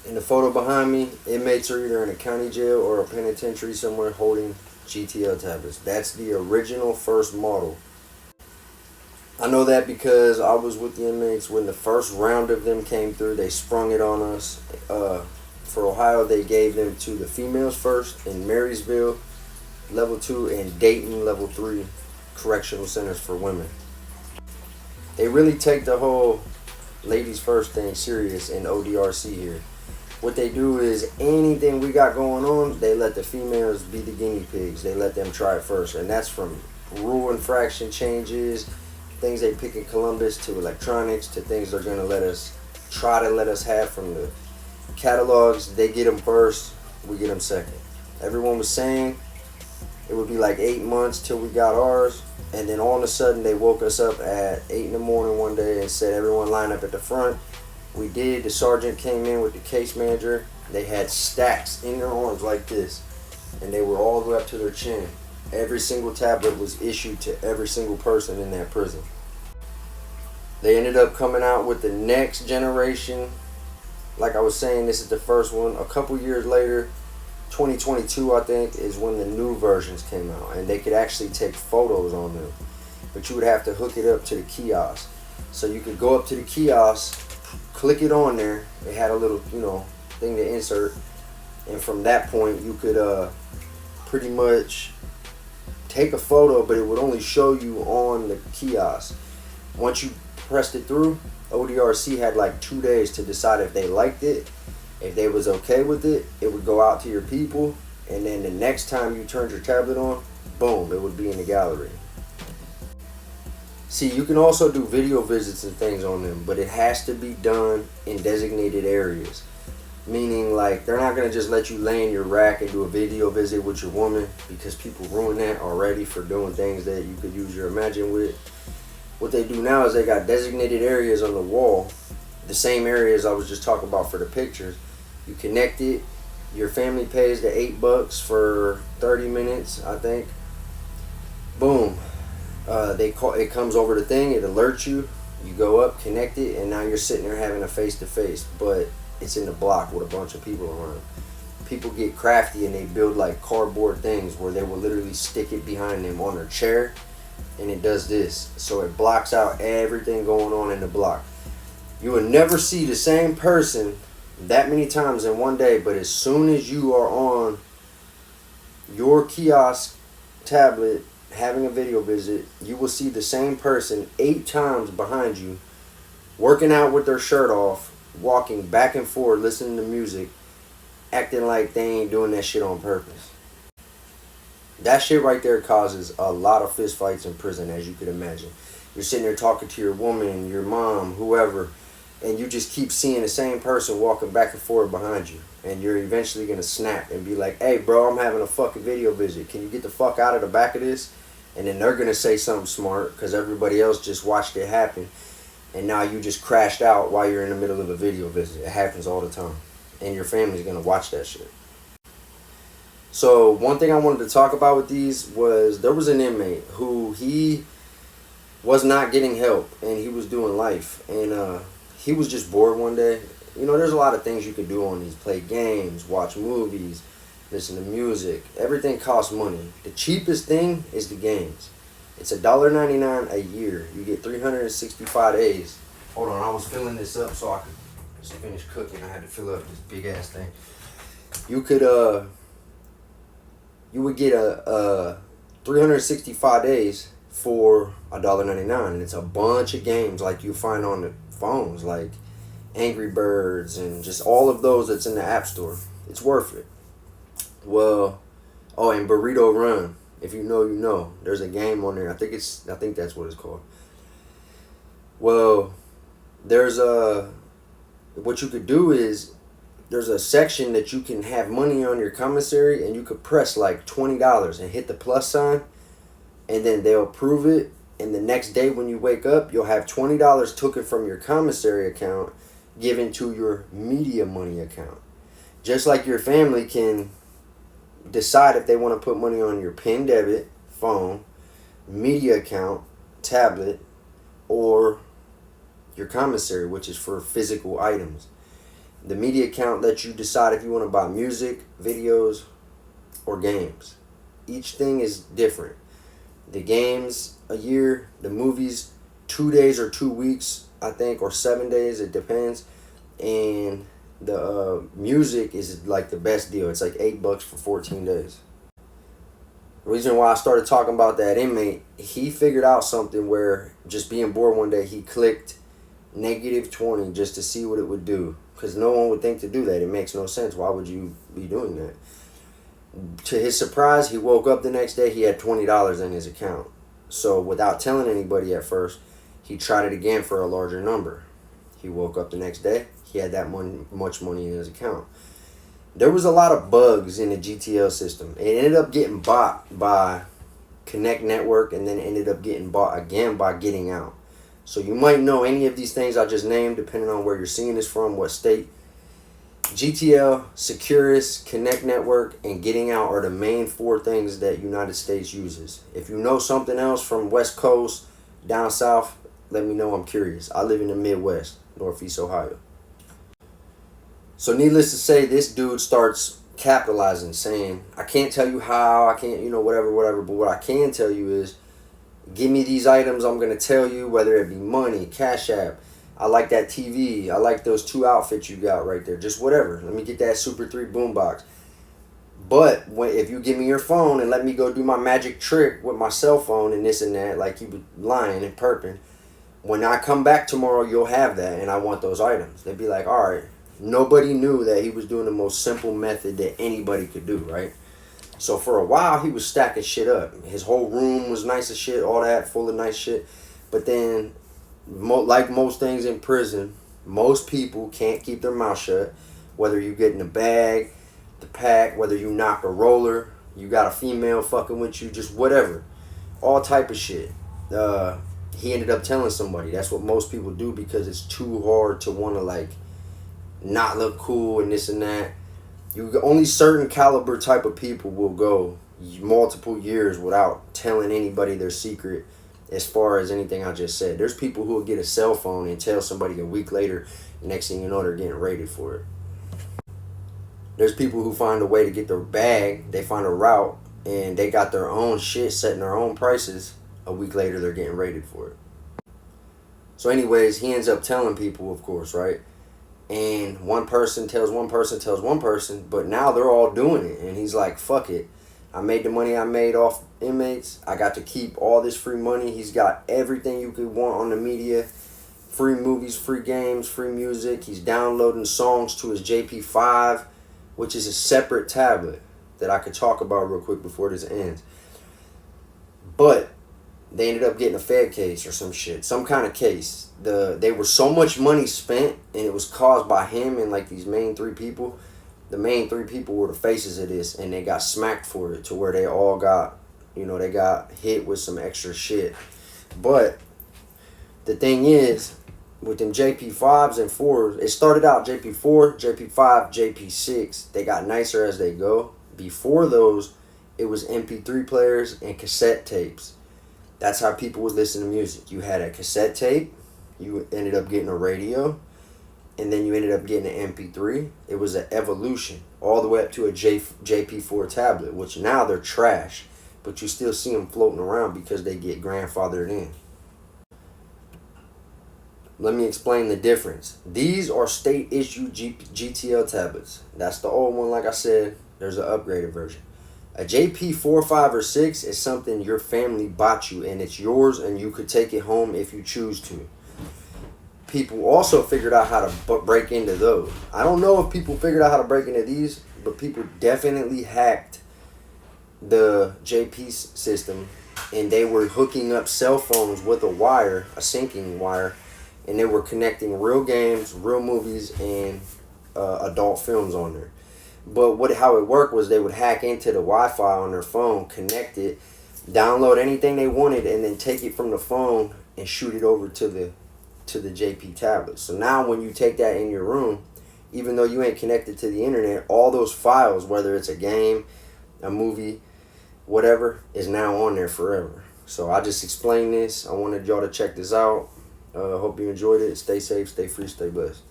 In the photo behind me, inmates are either in a county jail or a penitentiary somewhere holding GTL tablets. That's the original first model. I know that because I was with the inmates when the first round of them came through. They sprung it on us. For Ohio, they gave them to the females first in Marysville, level 2, and Dayton, level 3 correctional centers for women. They really take the whole ladies first thing serious in ODRC here. What they do is anything we got going on, they let the females be the guinea pigs. They let them try it first. And that's from rule infraction changes, things they pick in Columbus, to electronics, to things they're going to let us have from the catalogs. They get them first, we get them second. Everyone was saying it would be like 8 months till we got ours. And then all of a sudden they woke us up at 8 in the morning one day and said, everyone line up at the front. We did. The sergeant came in with the case manager. They had stacks in their arms like this, and they were all the way up to their chin. Every single tablet was issued to every single person in that prison. They ended up coming out with the next generation. Like I was saying, this is the first one. A couple years later, 2022 I think, is when the new versions came out, and they could actually take photos on them. But you would have to hook it up to the kiosk. So you could go up to the kiosk, click it on there. It had a little, thing to insert, and from that point you could pretty much take a photo, but it would only show you on the kiosk. Once you pressed it through, ODRC had like 2 days to decide if they liked it. If they was okay with it, it would go out to your people, and then the next time you turned your tablet on, boom, it would be in the gallery. See, you can also do video visits and things on them, but it has to be done in designated areas. Meaning, like, they're not going to just let you lay in your rack and do a video visit with your woman, because people ruin that already for doing things that you could use your imagine with. What they do now is they got designated areas on the wall, the same areas I was just talking about for the pictures. You connect it, your family pays the $8 for 30 minutes, I think. Boom. It comes over the thing, it alerts you, you go up, connect it, and now you're sitting there having a face-to-face, but it's in the block with a bunch of people around. People get crafty and they build like cardboard things where they will literally stick it behind them on their chair, and it does this. So it blocks out everything going on in the block. You will never see the same person that many times in one day, but as soon as you are on your kiosk tablet having a video visit, you will see the same person 8 times behind you, working out with their shirt off, walking back and forth, listening to music, acting like they ain't doing that shit on purpose. That shit right there causes a lot of fist fights in prison, as you could imagine. You're sitting there talking to your woman, your mom, whoever, and you just keep seeing the same person walking back and forth behind you. And you're eventually going to snap and be like, hey, bro, I'm having a fucking video visit. Can you get the fuck out of the back of this? And then they're going to say something smart because everybody else just watched it happen. And now you just crashed out while you're in the middle of a video visit. It happens all the time. And your family's going to watch that shit. So one thing I wanted to talk about with these was there was an inmate who he was not getting help and he was doing life. And he was just bored one day. You know, there's a lot of things you could do on these. Play games, watch movies, listen to music. Everything costs money. The cheapest thing is the games. It's $1.99 a year. You get 365 days. Hold on, I was filling this up so I could just finish cooking. I had to fill up this big ass thing. You would get a 365 days for $1.99, and it's a bunch of games like you find on the phones, like Angry Birds and just all of those that's in the App Store. It's worth it. Well, and Burrito Run. If you know, you know. There's a game on there. I think that's what it's called. Well, there's what you could do is there's a section that you can have money on your commissary, and you could press like $20 and hit the plus sign, and then they'll approve it. And the next day when you wake up, you'll have $20 taken from your commissary account given to your media money account. Just like your family can decide if they want to put money on your PIN debit, phone, media account, tablet, or your commissary, which is for physical items. The media account lets you decide if you want to buy music, videos, or games. Each thing is different. The games, a year. The movies, 2 days or 2 weeks, I think, or 7 days. It depends. And the music is like the best deal. It's like $8 for 14 days. The reason why I started talking about that inmate, he figured out something where just being bored one day, he clicked -20 just to see what it would do. Because no one would think to do that. It makes no sense. Why would you be doing that? To his surprise, he woke up the next day, he had $20 in his account. So without telling anybody at first, he tried it again for a larger number. He woke up the next day, he had that much money in his account. There was a lot of bugs in the GTL system. It ended up getting bought by Connect Network, and then ended up getting bought again by Getting Out. So you might know any of these things I just named, depending on where you're seeing this from, what state. GTL, Securus, Connect Network, and Getting Out are the main 4 things that United States uses. If you know something else from West Coast, down south, let me know. I'm curious. I live in the Midwest, Northeast Ohio. So needless to say, this dude starts capitalizing, saying, I can't tell you how, I can't, whatever, but what I can tell you is, give me these items, I'm going to tell you, whether it be money, Cash App, I like that TV, I like those 2 outfits you got right there, just whatever. Let me get that Super 3 boombox. But if you give me your phone and let me go do my magic trick with my cell phone and this and that, like you were lying and perping, when I come back tomorrow, you'll have that, and I want those items. They'd be like, all right. Nobody knew that he was doing the most simple method that anybody could do, right? So for a while, he was stacking shit up. His whole room was nice as shit, all that, full of nice shit. But then, like most things in prison, most people can't keep their mouth shut. Whether you get in the bag, the pack, whether you knock a roller, you got a female fucking with you, just whatever. All type of shit. He ended up telling somebody. That's what most people do, because it's too hard to want to, like, not look cool and this and that. Only certain caliber type of people will go multiple years without telling anybody their secret as far as anything I just said. There's people who will get a cell phone and tell somebody a week later, next thing you know, they're getting raided for it. There's people who find a way to get their bag, they find a route, and they got their own shit, setting their own prices. A week later, they're getting raided for it. So anyways, he ends up telling people, of course, right? And one person tells one person, but now they're all doing it. And he's like, fuck it. I made the money I made off inmates. I got to keep all this free money. He's got everything you could want on the media. Free movies, free games, free music. He's downloading songs to his JP5, which is a separate tablet that I could talk about real quick before this ends. But they ended up getting a Fed case or some shit, some kind of case. They were so much money spent, and it was caused by him and like these main 3 people. The main 3 people were the faces of this, and they got smacked for it to where they all got, they got hit with some extra shit. But the thing is, with them JP5s and 4s, it started out JP4, JP5, JP6. They got nicer as they go. Before those, it was MP3 players and cassette tapes. That's how people would listen to music. You had a cassette tape, you ended up getting a radio, and then you ended up getting an MP3. It was an evolution all the way up to a JP4 tablet, which now they're trash, but you still see them floating around because they get grandfathered in. Let me explain the difference. These are state-issued GTL tablets. That's the old one, like I said. There's an upgraded version. A JP4, 5, or 6 is something your family bought you, and it's yours, and you could take it home if you choose to. People also figured out how to break into those. I don't know if people figured out how to break into these, but people definitely hacked the JP system, and they were hooking up cell phones with a wire, a syncing wire, and they were connecting real games, real movies, and adult films on there. But how it worked was they would hack into the Wi-Fi on their phone, connect it, download anything they wanted, and then take it from the phone and shoot it over to the JP tablet. So now when you take that in your room, even though you ain't connected to the internet, all those files, whether it's a game, a movie, whatever, is now on there forever. So I just explained this. I wanted y'all to check this out. Hope you enjoyed it. Stay safe, stay free, stay blessed.